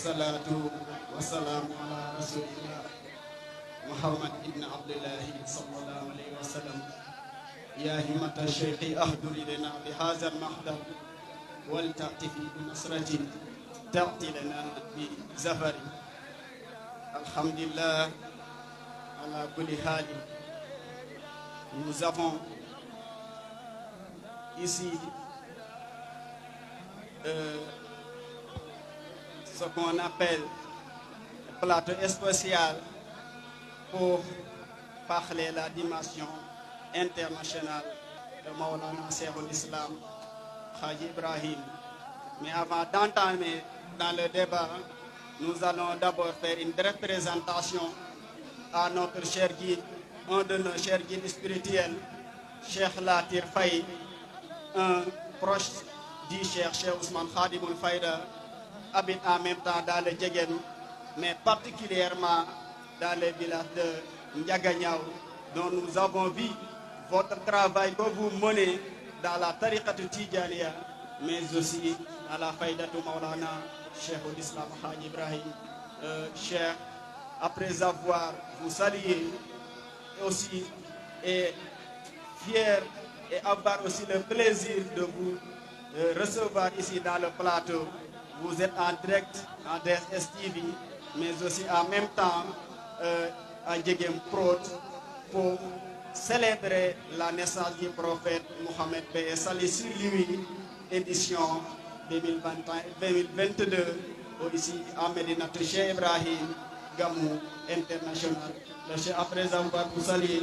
والصلاة والسلام على رسول الله محمد بن عبد الله صلى الله عليه وسلم. يا همة الشيخ أهدر لنا بهذا المحضر ولتأتي بنصرة تأتي لنا بزفر. الحمد لله على كل حال. Nous avons ici ce qu'on appelle le plateau spécial pour parler la dimension internationale de Maulana Cheikhoul Islam Hadji Ibrahim. Mais avant d'entamer dans le débat, nous allons d'abord faire une brève présentation à notre cher guide, un de nos chers guides spirituels, Cheikh Latir Faye, un proche du Cheikh Ousmane Khadimoul Fayda, habite en même temps dans le Djegem, mais particulièrement dans le village de Ndiaganiao, dont nous avons vu votre travail que vous menez dans la tariqa Tidjaniya, mais aussi à la Fayda de Maulana Cheikhoul Islam Hadji Ibrahim. Cheikh, après avoir vous salué, aussi est fier et avoir aussi le plaisir de vous recevoir ici dans le plateau. Vous êtes en direct en DSTV, mais aussi en même temps en Djegem Prod pour célébrer la naissance du prophète Mohammed paix et salut sur lui, édition 2022, ici à Medina Cheikh Ibrahim Gamou International. Après avoir vous salué,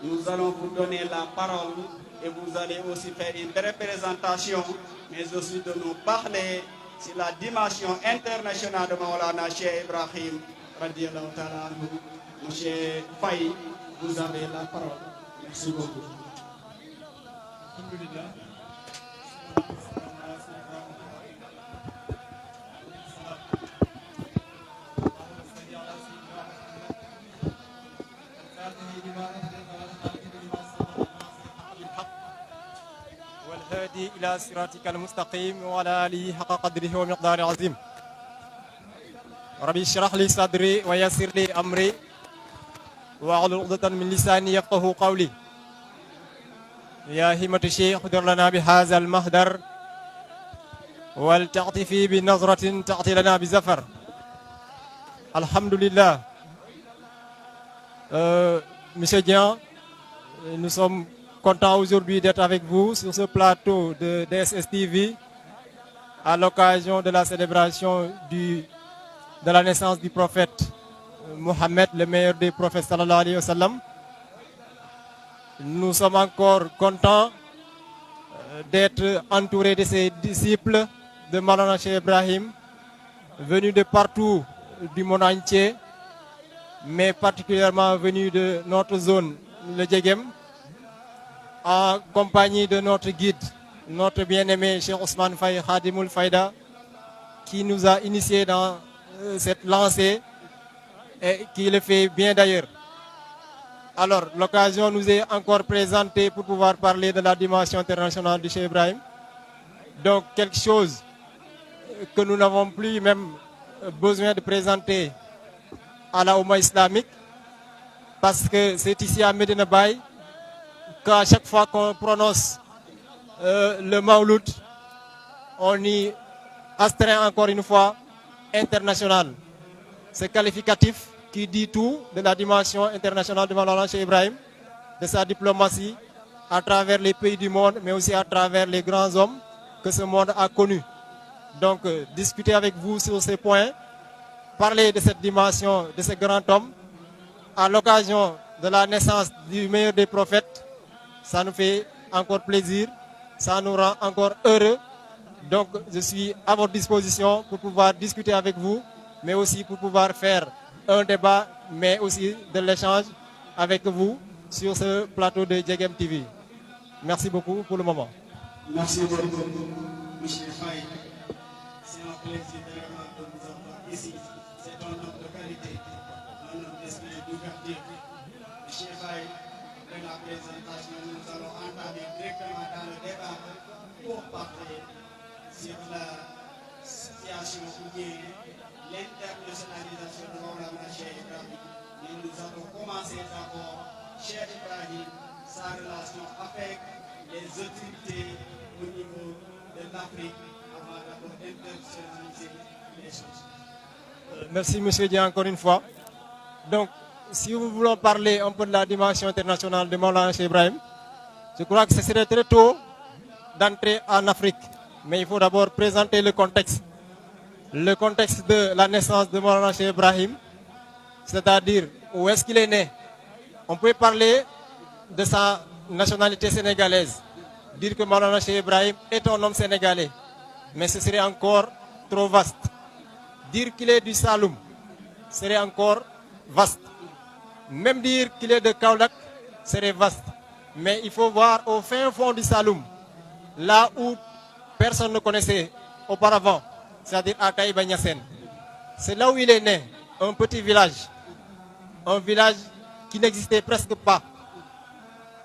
nous allons vous donner la parole et vous allez aussi faire une brève présentation, mais aussi de nous parler sur la dimension internationale de Maulana Cheikh Ibrahim radiyallahu ta'ala anhu. Monsieur Faye, vous avez la parole. Merci beaucoup. والهادي إلى صراطك المستقيم وعلى آله حق قدره ومقداره عظيم. ربي اشرح لي صدري ويسر لي أمري واحلل عقدة من لساني يفقهوا قولي. يا همة الشيخ احضر لنا بهذا المحضر ولتعطفي بنظرة تعطي لنا بزفر. الحمد لله. Monsieur Dian, nous sommes contents aujourd'hui d'être avec vous sur ce plateau de DSS TV à l'occasion de la célébration de la naissance du prophète Mohammed, le meilleur des prophètes sallallahu alayhi wa sallam. Nous sommes encore contents d'être entourés de ces disciples de Maulana Cheikh Ibrahim, venus de partout du monde entier, mais particulièrement venus de notre zone, le Djegem, en compagnie de notre guide, notre bien-aimé Cheikh Ousmane Faye Khadimoul Fayda, qui nous a initiés dans cette lancée et qui le fait bien d'ailleurs. Alors, l'occasion nous est encore présentée pour pouvoir parler de la dimension internationale de Cheikh Ibrahim. Donc, quelque chose que nous n'avons plus même besoin de présenter à la Oumma islamique, parce que c'est ici à Medina Baye qu'à chaque fois qu'on prononce le Mawlud, on y astreint encore une fois international. C'est qualificatif qui dit tout de la dimension internationale de Maulana Cheikh Ibrahim, de sa diplomatie à travers les pays du monde, mais aussi à travers les grands hommes que ce monde a connus. Donc, discuter avec vous sur ces points, parler de cette dimension, de ce grand homme, à l'occasion de la naissance du meilleur des prophètes, ça nous fait encore plaisir, ça nous rend encore heureux. Donc, je suis à votre disposition pour pouvoir discuter avec vous, mais aussi pour pouvoir faire un débat, mais aussi de l'échange avec vous sur ce plateau de Djegem TV. Merci beaucoup pour le moment. Merci beaucoup, M. Faye. C'est un plaisir de vous avoir ici. C'est un homme de qualité, un homme d'esprit d'ouverture. M. Faye, après la présentation, nous allons entamer directement dans le débat pour parler sur la situation ou bien commencer d'abord, Cheikh Ibrahim, sa relation avec les autorités au niveau de l'Afrique avant d'abord d'internationaliser les choses. Merci Monsieur Dia encore une fois. Donc, si nous voulons parler un peu de la dimension internationale de Maulana Cheikh Ibrahim, je crois que ce serait très tôt d'entrer en Afrique. Mais il faut d'abord présenter le contexte. Le contexte de la naissance de Maulana Cheikh Ibrahim, c'est-à-dire où est-ce qu'il est né. On peut parler de sa nationalité sénégalaise, dire que Maulana Cheikh Ibrahim est un homme sénégalais, mais ce serait encore trop vaste. Dire qu'il est du Saloum serait encore vaste. Même dire qu'il est de Kaolack serait vaste. Mais il faut voir au fin fond du Saloum, là où personne ne connaissait auparavant, c'est-à-dire à Taïba Niassène. C'est là où il est né, un petit village. Un village qui n'existait presque pas.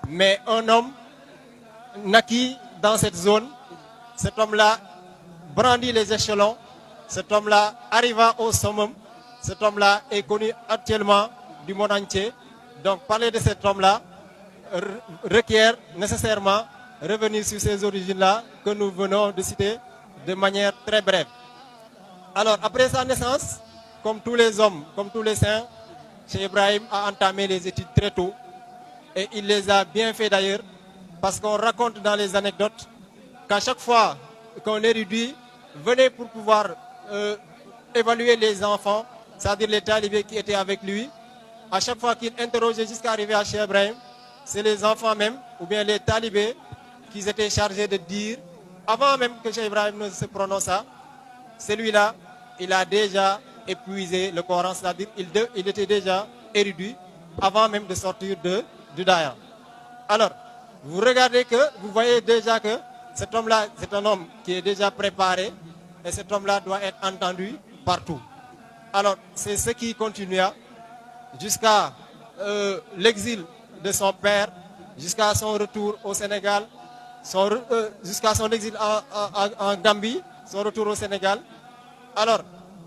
Mais un homme naquit dans cette zone, cet homme-là brandit les échelons, cet homme-là arriva au summum, cet homme-là est connu actuellement du monde entier. Donc parler de cet homme-là requiert nécessairement revenir sur ces origines-là que nous venons de citer de manière très brève. Alors après sa naissance, comme tous les hommes, comme tous les saints, Cheikh Ibrahim a entamé les études très tôt et il les a bien fait d'ailleurs parce qu'on raconte dans les anecdotes qu'à chaque fois qu'un érudit venait pour pouvoir évaluer les enfants, c'est-à-dire les talibés qui étaient avec lui, à chaque fois qu'il interrogeait jusqu'à arriver à Cheikh Ibrahim, c'est les enfants même, ou bien les talibés, qui étaient chargés de dire, avant même que Cheikh Ibrahim ne se prononçât, celui-là, il a déjà épuisé le Coran, c'est-à-dire il était déjà érudit avant même de sortir du Daya. Alors, vous regardez que, vous voyez déjà que cet homme-là, c'est un homme qui est déjà préparé et cet homme-là doit être entendu partout. Alors, c'est ce qui continua jusqu'à l'exil de son père, jusqu'à son retour au Sénégal, jusqu'à son exil en Gambie, son retour au Sénégal. Alors,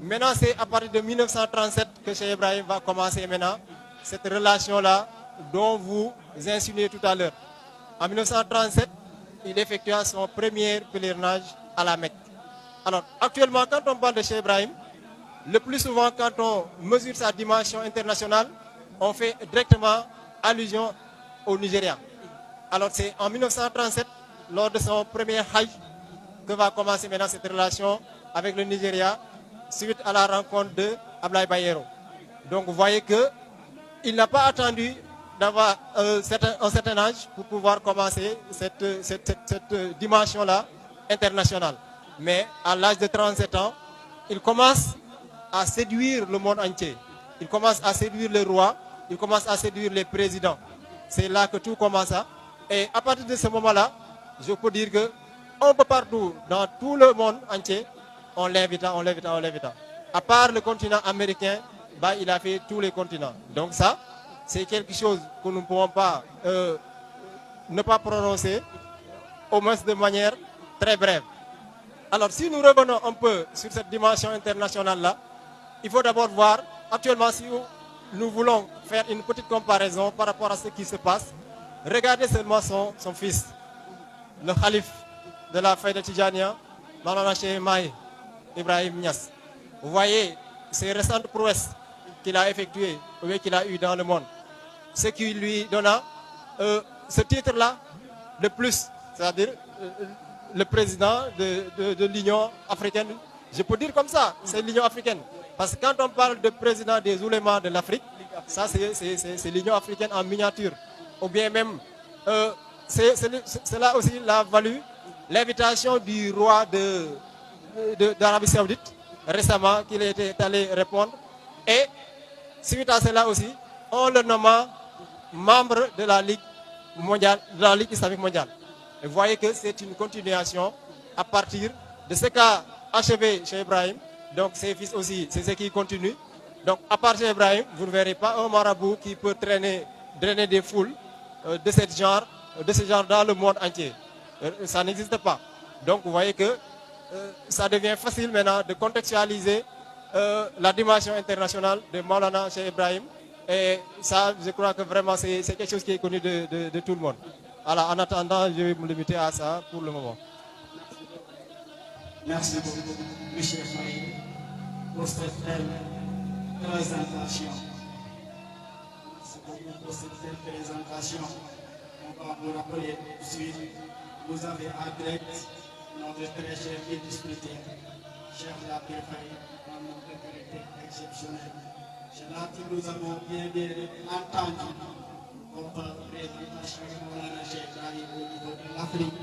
maintenant, c'est à partir de 1937 que Cheikh Ibrahim va commencer maintenant cette relation-là dont vous insinuez tout à l'heure. En 1937, il effectua son premier pèlerinage à la Mecque. Alors, actuellement, quand on parle de Cheikh Ibrahim, le plus souvent, quand on mesure sa dimension internationale, on fait directement allusion au Nigeria. Alors, c'est en 1937, lors de son premier Hajj, que va commencer maintenant cette relation avec le Nigeria, suite à la rencontre de Ablaye Bayero. Donc, vous voyez qu'il n'a pas attendu d'avoir un certain âge pour pouvoir commencer cette dimension-là internationale. Mais à l'âge de 37 ans, il commence à séduire le monde entier. Il commence à séduire les rois, il commence à séduire les présidents. C'est là que tout commence. Et à partir de ce moment-là, je peux dire que un peu partout, dans tout le monde entier, on l'invita. À part le continent américain, bah, il a fait tous les continents. Donc ça, c'est quelque chose que nous ne pouvons pas ne pas prononcer, au moins de manière très brève. Alors si nous revenons un peu sur cette dimension internationale-là, il faut d'abord voir, actuellement si nous voulons faire une petite comparaison par rapport à ce qui se passe, regardez seulement son fils, le calife de la Faïda Tijaniya, Maulana Cheikh Mahi Ibrahim Niass. Vous voyez ces récentes prouesses qu'il a effectuées, ou qu'il a eu dans le monde. Ce qui lui donna ce titre-là de plus, c'est-à-dire le président de l'Union africaine. Je peux dire comme ça, c'est l'Union africaine. Parce que quand on parle de président des oulémas de l'Afrique, ça c'est l'Union africaine en miniature. Ou bien même, cela aussi l'a valu l'invitation du roi d'Arabie Saoudite, récemment, qu'il était allé répondre. Et suite à cela aussi, on le nomma membre de la Ligue mondiale, de la Ligue islamique mondiale. Et vous voyez que c'est une continuation à partir de ce qu'a achevé Cheikh Ibrahim. Donc ses fils aussi, c'est ce qui continue. Donc à part Cheikh Ibrahim, vous ne verrez pas un marabout qui peut drainer des foules de ce genre dans le monde entier. Ça n'existe pas. Donc vous voyez que ça devient facile maintenant de contextualiser la dimension internationale de Maulana Cheikh Ibrahim Et ça, je crois que vraiment, c'est quelque chose qui est connu de tout le monde. Alors, en attendant, je vais me limiter à ça pour le moment. Merci beaucoup, M. Faye, pour cette belle présentation. Pour cette belle présentation, on va vous rappeler tout de suite, vous avez en direct notre très cher illustré, cher Lapé Faye, dans notre autorité exceptionnelle. C'est là que nous avons bien entendu votre présentation au niveau de l'Afrique,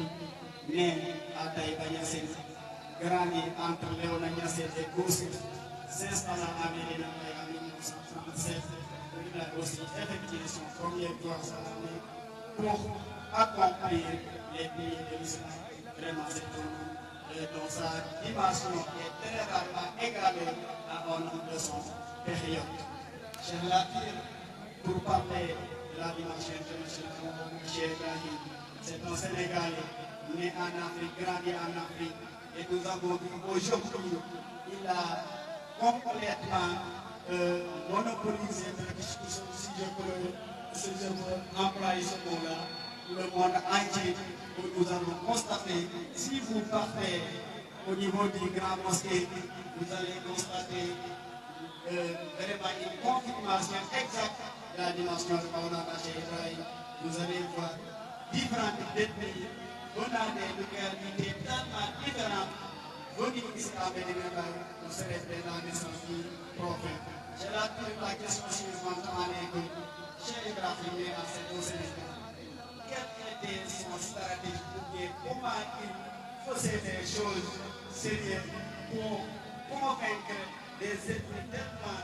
mais à Taïba Yassine, grandi entre Léona Yassine et Goussif, s'installant à Médina en 1937. Il a aussi effectué son premier tour à l'année pour accomplir les pays de l'islam. Vraiment, c'est pour nous. Dans sa dimension est très rarement égalée à un homme de son période. Cheikh Latir, pour parler de la dimension internationale, Cheikh Ibrahim, c'est un Sénégalais né en Afrique, grandi en Afrique, et nous avons vu aujourd'hui, il a complètement monopolisé, si je peux employer ce mot-là, le monde entier, où nous avons constaté, si vous partez au niveau du Grand Mosquée, vous allez constater vraiment une confirmation exacte de la dimension de Maulana Cheikh Ibrahim. Vous allez voir différentes ethnies, venant des localités tellement différentes, venir ici à Médina pour célébrer la naissance du prophète. J'ai la question suivante en écho. Cheikh Ibrahim est à cette au Sénégal. Quelle était son stratégie pour bien comment il faisait des choses sérieuses pour convaincre des ethnies tellement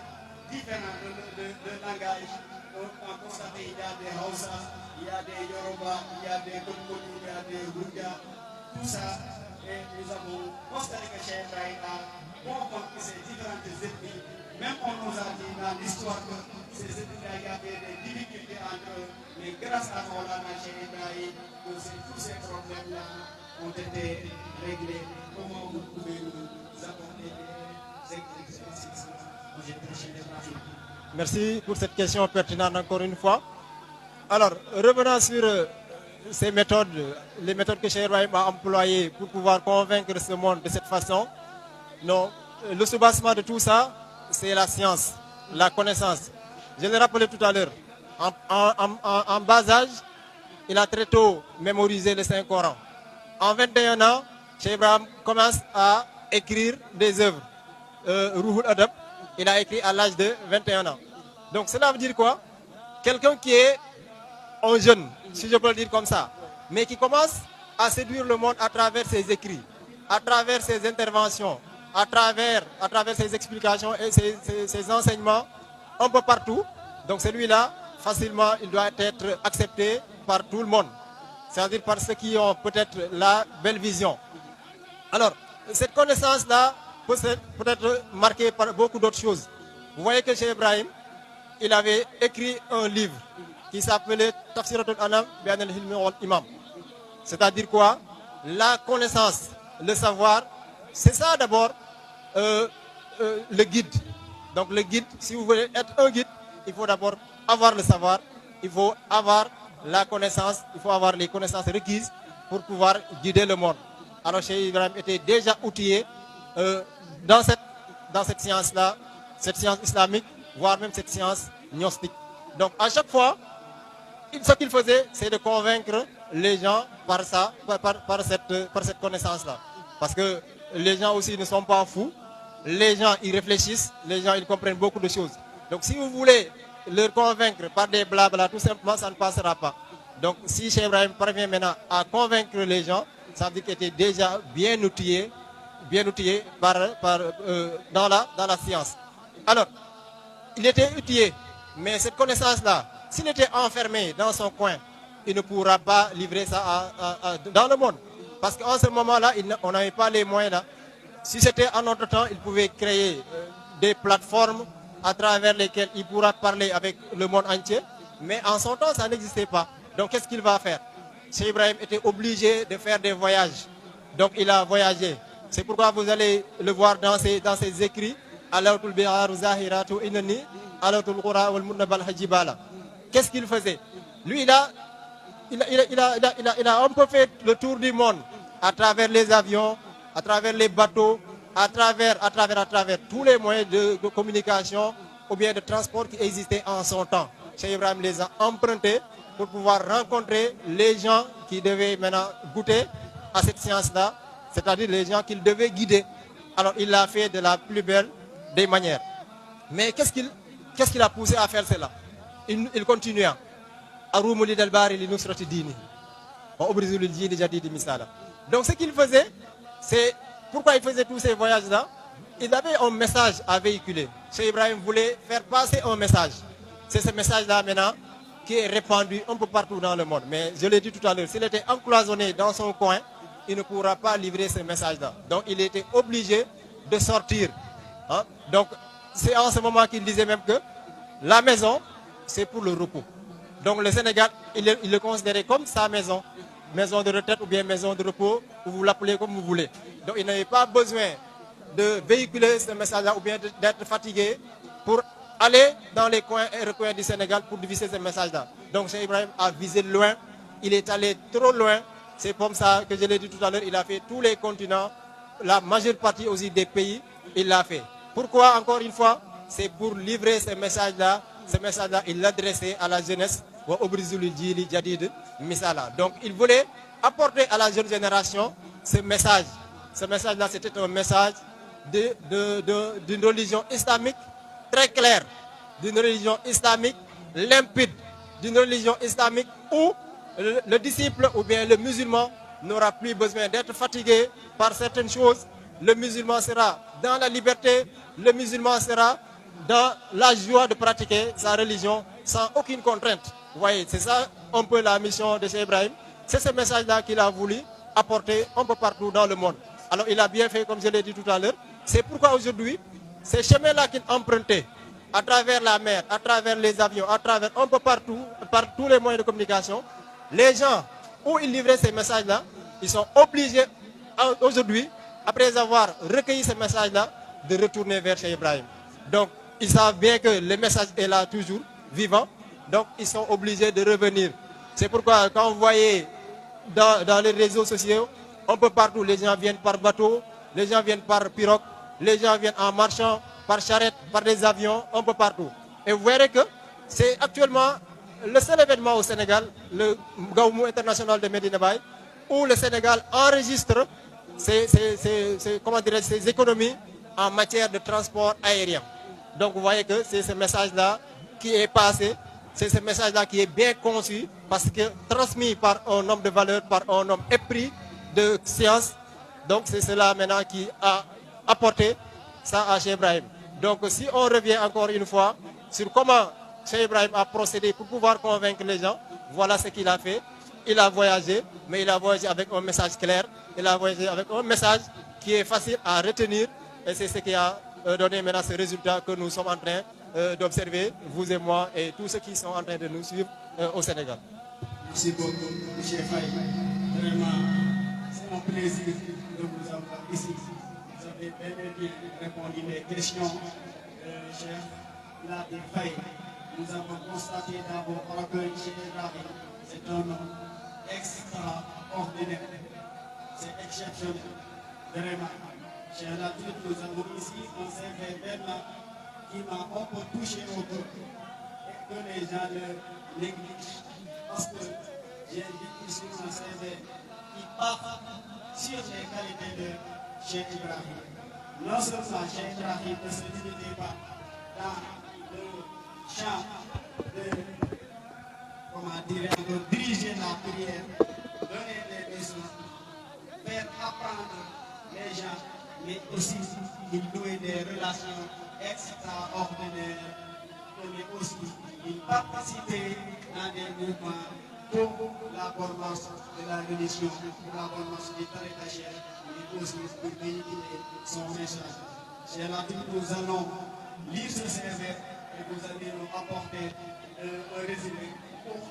différentes de langage? On constate qu'il y a des Hausa, il y a des Yoruba, il y a des Konkoni, il y a des Houga, tout ça. Et nous avons constaté que Cheikh Ibrahim a convaincu ces différentes ethnies. Même on nous a dit dans l'histoire que ces ethnies, il y avait des difficultés entre eux. Mais grâce à Maulana Cheikh Ibrahim, tous ces problèmes-là ont été réglés. Comment vous pouvez nous apporter des exercices? Merci pour cette question pertinente encore une fois. Alors, revenons sur ces méthodes, les méthodes que Cheikh Ibrahim a employées pour pouvoir convaincre ce monde de cette façon. Non, le soubassement de tout ça, c'est la science, la connaissance. Je l'ai rappelé tout à l'heure. En bas âge, il a très tôt mémorisé le Saint-Coran. En 21 ans, Cheikh Ibrahim commence à écrire des œuvres. Ruhul Adab, il a écrit à l'âge de 21 ans. Donc cela veut dire quoi? Quelqu'un qui est un jeune, si je peux le dire comme ça, mais qui commence à séduire le monde à travers ses écrits, à travers ses interventions, à travers ses explications et ses enseignements un peu partout. Donc celui-là, facilement, il doit être accepté par tout le monde. C'est-à-dire par ceux qui ont peut-être la belle vision. Alors, cette connaissance-là peut être marquée par beaucoup d'autres choses. Vous voyez que Cheikh Ibrahim, il avait écrit un livre qui s'appelait Tafsiratul Anam Bi'an al-Hilmi wal Imam. C'est-à-dire quoi? La connaissance, le savoir, c'est ça d'abord le guide. Donc le guide, si vous voulez être un guide, il faut d'abord avoir le savoir, il faut avoir la connaissance, il faut avoir les connaissances requises pour pouvoir guider le monde. Alors Cheikh Ibrahim était déjà outillé dans cette science-là, cette science islamique, voire même cette science gnostique. Donc à chaque fois, ce qu'il faisait, c'est de convaincre les gens par cette connaissance-là. Parce que les gens aussi ne sont pas fous, les gens ils réfléchissent, les gens ils comprennent beaucoup de choses. Donc si vous voulez leur convaincre par des blabla, tout simplement, ça ne passera pas. Donc si Cheikh Ibrahim parvient maintenant à convaincre les gens, ça veut dire qu'il était déjà bien outillé dans la science. Alors, il était outillé, mais cette connaissance-là, s'il était enfermé dans son coin, il ne pourra pas livrer ça dans le monde. Parce qu'en ce moment-là, on n'avait pas les moyens là. Si c'était en notre temps, il pouvait créer des plateformes à travers lesquelles il pourra parler avec le monde entier. Mais en son temps, ça n'existait pas. Donc qu'est-ce qu'il va faire? Cheikh Ibrahim était obligé de faire des voyages. Donc il a voyagé. C'est pourquoi vous allez le voir dans ses écrits. Alawtul bi'aru zahiratu inani alawtul qura wal munabal hajibala. Qu'est-ce qu'il faisait? Lui, il a un peu fait le tour du monde à travers les avions, à travers les bateaux, à travers tous les moyens de communication ou bien de transport qui existaient en son temps. Cheikh Ibrahim les a empruntés pour pouvoir rencontrer les gens qui devaient maintenant goûter à cette science-là, c'est-à-dire les gens qu'il devait guider. Alors il l'a fait de la plus belle des manières. Mais qu'est-ce qu'il a poussé à faire cela? Il continua. Donc ce qu'il faisait, c'est pourquoi il faisait tous ces voyages-là. Il avait un message à véhiculer. Cheikh Ibrahim voulait faire passer un message. C'est ce message-là maintenant qui est répandu un peu partout dans le monde. Mais je l'ai dit tout à l'heure, s'il était encloisonné dans son coin, il ne pourra pas livrer ce message-là. Donc il était obligé de sortir. Hein? Donc c'est en ce moment qu'il disait même que la maison, c'est pour le repos. Donc le Sénégal, il le considérait comme sa maison. Maison de retraite ou bien maison de repos, ou vous l'appelez comme vous voulez. Donc il n'avait pas besoin de véhiculer ce message-là ou bien d'être fatigué pour aller dans les coins et recoins du Sénégal pour diffuser ce message-là. Donc Cheikh Ibrahim a visé loin, il est allé trop loin. C'est comme ça que je l'ai dit tout à l'heure, il a fait tous les continents, la majeure partie aussi des pays, il l'a fait. Pourquoi encore une fois? C'est pour livrer ce message-là. Ce message-là, il l'adressait à la jeunesse. Donc il voulait apporter à la jeune génération ce message. Ce message-là, c'était un message d'une religion islamique très claire, d'une religion islamique limpide, d'une religion islamique où le disciple ou bien le musulman n'aura plus besoin d'être fatigué par certaines choses. Le musulman sera dans la liberté, le musulman sera dans la joie de pratiquer sa religion sans aucune contrainte. Vous voyez, c'est ça un peu la mission de Cheikh Ibrahim. C'est ce message-là qu'il a voulu apporter un peu partout dans le monde. Alors il a bien fait, comme je l'ai dit tout à l'heure. C'est pourquoi aujourd'hui, ces chemins-là qu'il empruntait, à travers la mer, à travers les avions, à travers un peu partout, par tous les moyens de communication, les gens où il livrait ces messages-là, ils sont obligés aujourd'hui, après avoir recueilli ces messages-là, de retourner vers Cheikh Ibrahim. Donc, ils savent bien que le message est là toujours, vivant. Donc, ils sont obligés de revenir. C'est pourquoi, quand vous voyez dans les réseaux sociaux, un peu partout, les gens viennent par bateau, les gens viennent par pirogue, les gens viennent en marchant, par charrette, par des avions, un peu partout. Et vous verrez que c'est actuellement le seul événement au Sénégal, le Gamou international de Medina Baye, où le Sénégal enregistre ses économies en matière de transport aérien. Donc vous voyez que c'est ce message-là qui est passé, c'est ce message-là qui est bien conçu, parce que transmis par un homme de valeur, par un homme épris de science. Donc c'est cela maintenant qui a apporté ça à Cheikh Ibrahim. Donc si on revient encore une fois sur comment Cheikh Ibrahim a procédé pour pouvoir convaincre les gens, voilà ce qu'il a fait. Il a voyagé, mais il a voyagé avec un message clair, il a voyagé avec un message qui est facile à retenir, et c'est ce qui a donné maintenant ce résultat que nous sommes en train d'observer, vous et moi, et tous ceux qui sont en train de nous suivre au Sénégal. Merci beaucoup, M. Faye. Vraiment, c'est un plaisir de vous avoir ici. Vous avez bien répondu aux questions, cher Latif Faye. Nous avons constaté dans vos orgueils, chez Ibrahim, c'est un homme extraordinaire. C'est exceptionnel. Vraiment. Cher Latif, nous avons ici un CV vraiment qui m'a un peu touché au cœur et que les gens le négligent. Parce que j'ai vu ici un CV qui part sur les qualités de Cheikh Ibrahim. Non seulement Cheikh Ibrahim ne se limitait pas dans le champ de diriger la prière, donner des leçons, faire apprendre les gens, mais aussi il nouait des relations extraordinaires, mais aussi il participait dans des mouvements pour la bonne marche de la religion, pour la bonne marche des tariqas, mais aussi pour véhiculer son message. Cher Latif, nous allons lire ce CV et vous allez nous apporter un résumé pour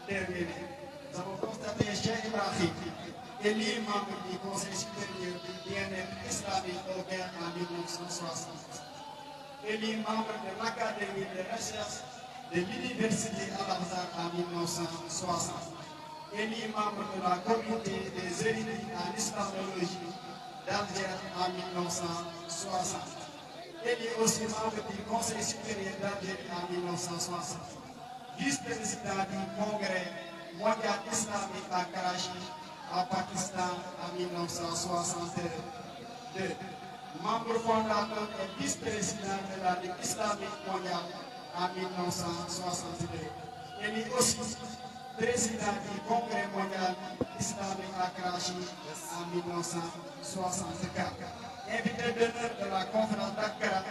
terminer. Nous avons constaté Cheikh Ibrahim élu membre du Conseil supérieur du bien-être islamique au Caire en 1960. élu membre de l'Académie de recherche de l'Université Al-Azhar en 1960, élu membre de la communauté des érudits en islamologie d'Alger en 1960, élu aussi membre du Conseil supérieur d'Algérie en 1960, vice-président du Congrès mondial islamique à Karachi, à Pakistan en 1962, membre fondateur et vice-président de la Ligue islamique mondiale en 1962. Il est aussi président du Congrès mondial islamique à Karachi en 1964. Invité d'honneur de la conférence d'Ankara,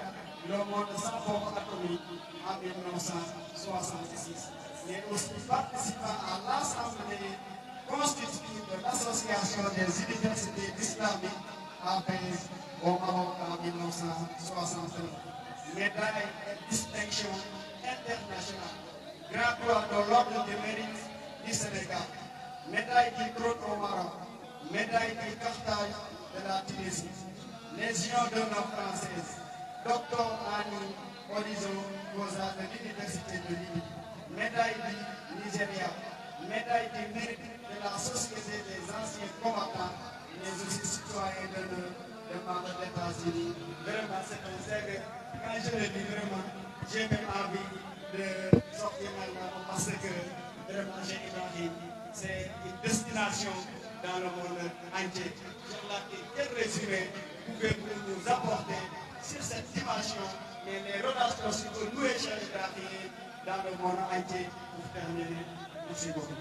le monde sans bombe atomique en 1966. Il est aussi participant à l'Assemblée constitutive de l'Association des universités islamiques à Paris au Maroc en 1961. Médaille et distinction internationale. Grand croix de l'ordre du mérite du Sénégal. Médaille du trône au Maroc. Médaille du Carthage de la Tunisie. Légion d'honneur française. Docteur Annie Horizon Goza de l'Université de Lille. Médaille du Nigeria. Médaille du mérite de la Société des anciens combattants, mais aussi citoyens d'honneur de membres des États-Unis. Vraiment, c'est un zègue. Quand je le dis vraiment, j'ai même envie de sortir maintenant parce que vraiment, j'ai Ibrahim, c'est une destination dans le monde entier. Je l'ai quel résumé pouvez-vous nous apporter sur cette dimension, mais les relations sur que nous et Cheikh Ibrahim dans le monde entier pour terminer. Merci beaucoup.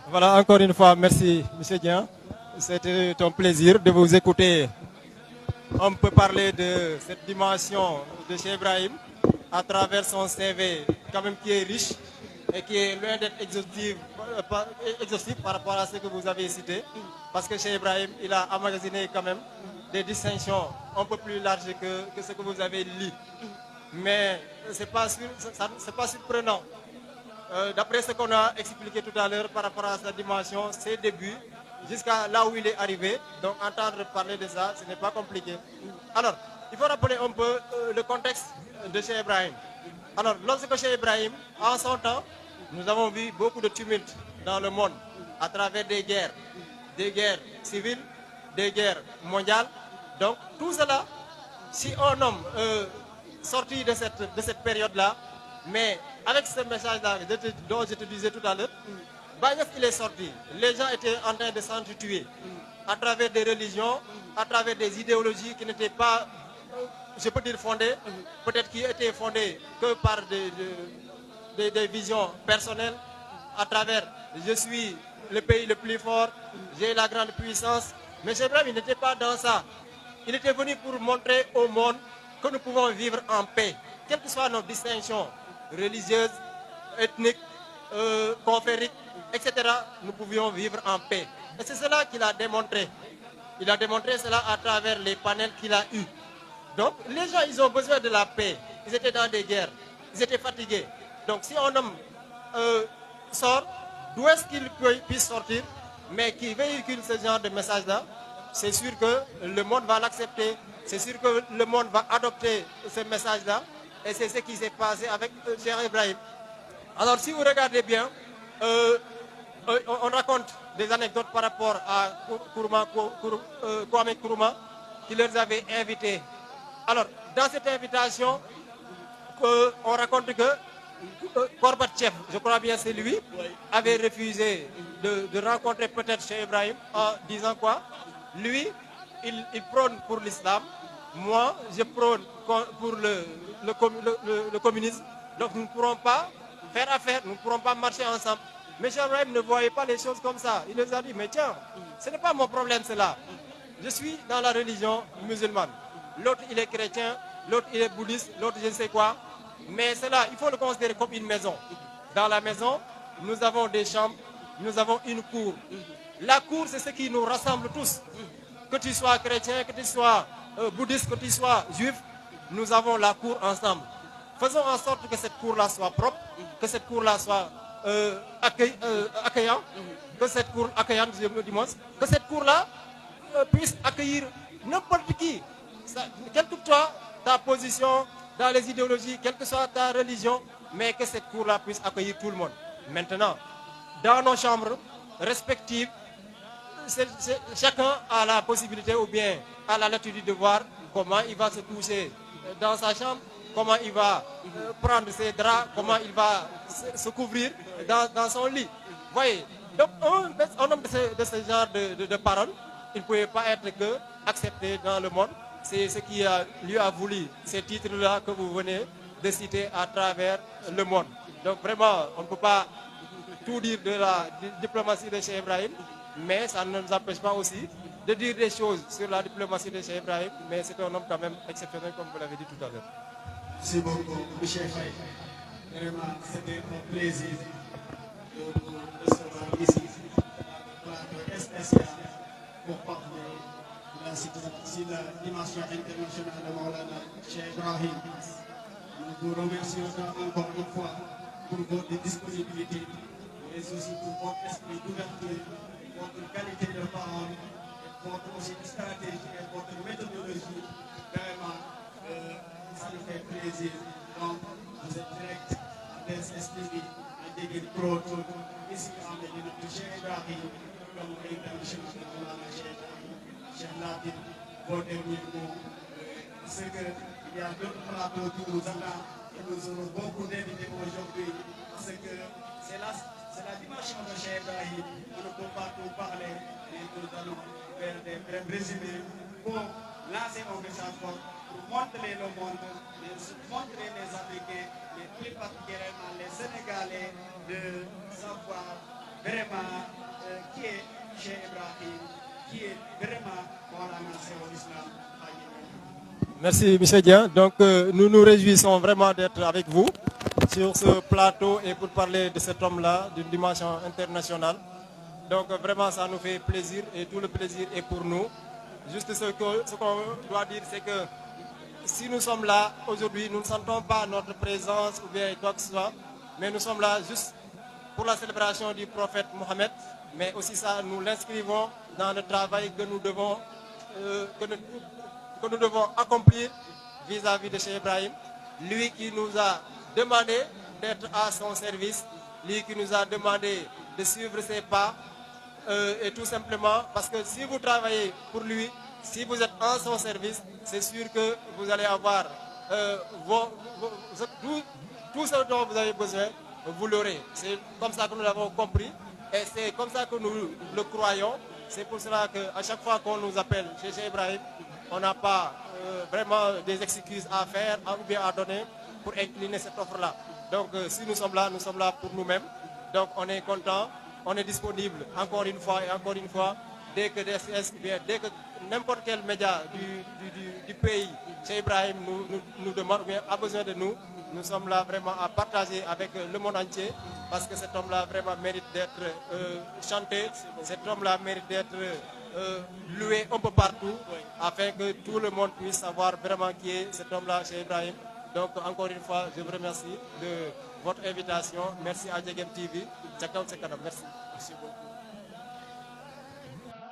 Voilà, encore une fois, merci M. Dian. C'était un plaisir de vous écouter. On peut parler de cette dimension de Cheikh Ibrahim à travers son CV, quand même qui est riche et qui est loin d'être exhaustif par rapport à ce que vous avez cité. Parce que Cheikh Ibrahim, il a emmagasiné quand même des distinctions un peu plus larges que ce que vous avez lu. Mais ce n'est pas surprenant. D'après ce qu'on a expliqué tout à l'heure par rapport à sa dimension, ses débuts, jusqu'à là où il est arrivé, donc entendre parler de ça, ce n'est pas compliqué. Alors, il faut rappeler un peu le contexte de Cheikh Ibrahim. Alors, lorsque Cheikh Ibrahim, en son temps, nous avons vu beaucoup de tumultes dans le monde, à travers des guerres civiles, des guerres mondiales. Donc, tout cela, si un homme sorti de cette période-là, mais avec ce message-là dont je te disais tout à l'heure, Bagnès, il est sorti. Les gens étaient en train de s'entretuer à travers des religions, à travers des idéologies qui n'étaient pas, je peux dire fondées, peut-être qui étaient fondées que par des visions personnelles, à travers je suis le pays le plus fort, j'ai la grande puissance. Mais Cheikh Ibrahim, il n'était pas dans ça. Il était venu pour montrer au monde que nous pouvons vivre en paix, quelles que soient nos distinctions religieuses, ethniques, confrériques, etc. Nous pouvions vivre en paix. Et c'est cela qu'il a démontré. Il a démontré cela à travers les panels qu'il a eus. Donc, les gens, ils ont besoin de la paix. Ils étaient dans des guerres. Ils étaient fatigués. Donc, si un homme sort, d'où est-ce qu'il puisse sortir, mais qui véhicule ce genre de message-là, c'est sûr que le monde va l'accepter. C'est sûr que le monde va adopter ce message-là. Et c'est ce qui s'est passé avec Cheikh Ibrahim. Alors, si vous regardez bien, on raconte des anecdotes par rapport à Kwame Nkrumah, qui leur avait invités. Alors, dans cette invitation, on raconte que Gorbatchev, je crois bien c'est lui, avait refusé de rencontrer peut-être Cheikh Ibrahim en disant quoi? Lui, il prône pour l'islam. Moi, je prône pour le communisme. Donc nous ne pourrons pas faire affaire, nous ne pourrons pas marcher ensemble. Mais Cheikh Ibrahim ne voyait pas les choses comme ça. Il nous a dit, mais tiens, ce n'est pas mon problème cela. Je suis dans la religion musulmane. L'autre, il est chrétien, l'autre, il est bouddhiste, l'autre, je ne sais quoi. Mais cela, il faut le considérer comme une maison. Dans la maison, nous avons des chambres, nous avons une cour. La cour, c'est ce qui nous rassemble tous. Que tu sois chrétien, que tu sois bouddhiste, que tu sois juif, nous avons la cour ensemble. Faisons en sorte que cette cour-là soit propre, que cette cour-là soit accueillante, que cette cour accueillante, que cette cour-là puisse accueillir n'importe qui. Quelle que soit ta position, dans les idéologies, quelle que soit ta religion, mais que cette cour-là puisse accueillir tout le monde. Maintenant, dans nos chambres respectives, chacun a la possibilité ou bien a la latitude de voir comment il va se coucher dans sa chambre, comment il va prendre ses draps, comment il va se couvrir dans son lit. Voyez, donc un homme de ce genre de paroles, il ne pouvait pas être que accepté dans le monde. C'est ce qui lui a voulu ces titres-là que vous venez de citer à travers le monde. Donc vraiment, on ne peut pas tout dire de la diplomatie de Cheikh Ibrahim, mais ça ne nous empêche pas aussi de dire des choses sur la diplomatie de Cheikh Ibrahim, mais c'est un homme quand même exceptionnel, comme vous l'avez dit tout à l'heure. Merci beaucoup, Cheikh Faye. Vraiment, c'était un plaisir de vous recevoir ici, dans le plateau spécial, pour parler de la dimension internationale de Maulana Cheikh Ibrahim. Nous vous remercions encore une fois pour votre disponibilité, mais aussi pour votre esprit d'ouverture, votre qualité de parole, votre aussi stratégie et votre méthodologie. Vraiment, ça nous fait plaisir. Donc, vous êtes direct à DSS-TV, à Déguine Pro, ici en Médine de Cheikh Ibrahim, comme international de Maulana Cheikh Ibrahim. Cheikh Latif, vos derniers mots, c'est qu'il y a d'autres plateaux qui nous attendent et nous aurons beaucoup d'invités aujourd'hui parce que c'est la dimension de Cheikh Ibrahim. On ne peut pas tout parler, mais nous allons faire des brefs résumés pour lancer un message fort, pour montrer le monde, montrer les Africains, mais plus particulièrement les Sénégalais, de savoir vraiment qui est Cheikh Ibrahim, qui est vraiment Maulana Cheikh l'Islam. Merci M. Dian. Donc nous nous réjouissons vraiment d'être avec vous sur ce plateau et pour parler de cet homme-là d'une dimension internationale. Donc vraiment ça nous fait plaisir et tout le plaisir est pour nous. Juste ce qu'on doit dire, c'est que si nous sommes là aujourd'hui, nous ne sentons pas notre présence ou bien quoi que ce soit, mais nous sommes là juste pour la célébration du prophète Mohammed, mais aussi ça, nous l'inscrivons dans le travail que nous devons accomplir vis-à-vis de Cheikh Ibrahim, lui qui nous a demandé d'être à son service, lui qui nous a demandé de suivre ses pas, et tout simplement parce que si vous travaillez pour lui, si vous êtes en son service, c'est sûr que vous allez avoir tout ce dont vous avez besoin, vous l'aurez. C'est comme ça que nous l'avons compris et c'est comme ça que nous le croyons. C'est pour cela qu'à chaque fois qu'on nous appelle chez Cheikh Ibrahim, on n'a pas vraiment des excuses à faire ou bien à donner pour incliner cette offre-là. Donc si nous sommes là pour nous-mêmes. Donc on est content, on est disponible encore une fois et encore une fois. Dès que dès que n'importe quel média du pays, Cheikh Ibrahim nous demande ou bien a besoin de nous, nous sommes là vraiment à partager avec le monde entier parce que cet homme-là vraiment mérite d'être chanté, cet homme-là mérite d'être loué un peu partout afin que tout le monde puisse savoir vraiment qui est cet homme-là, Cheikh Ibrahim. Donc encore une fois, je vous remercie de votre invitation. Merci à Djegem TV. Merci beaucoup.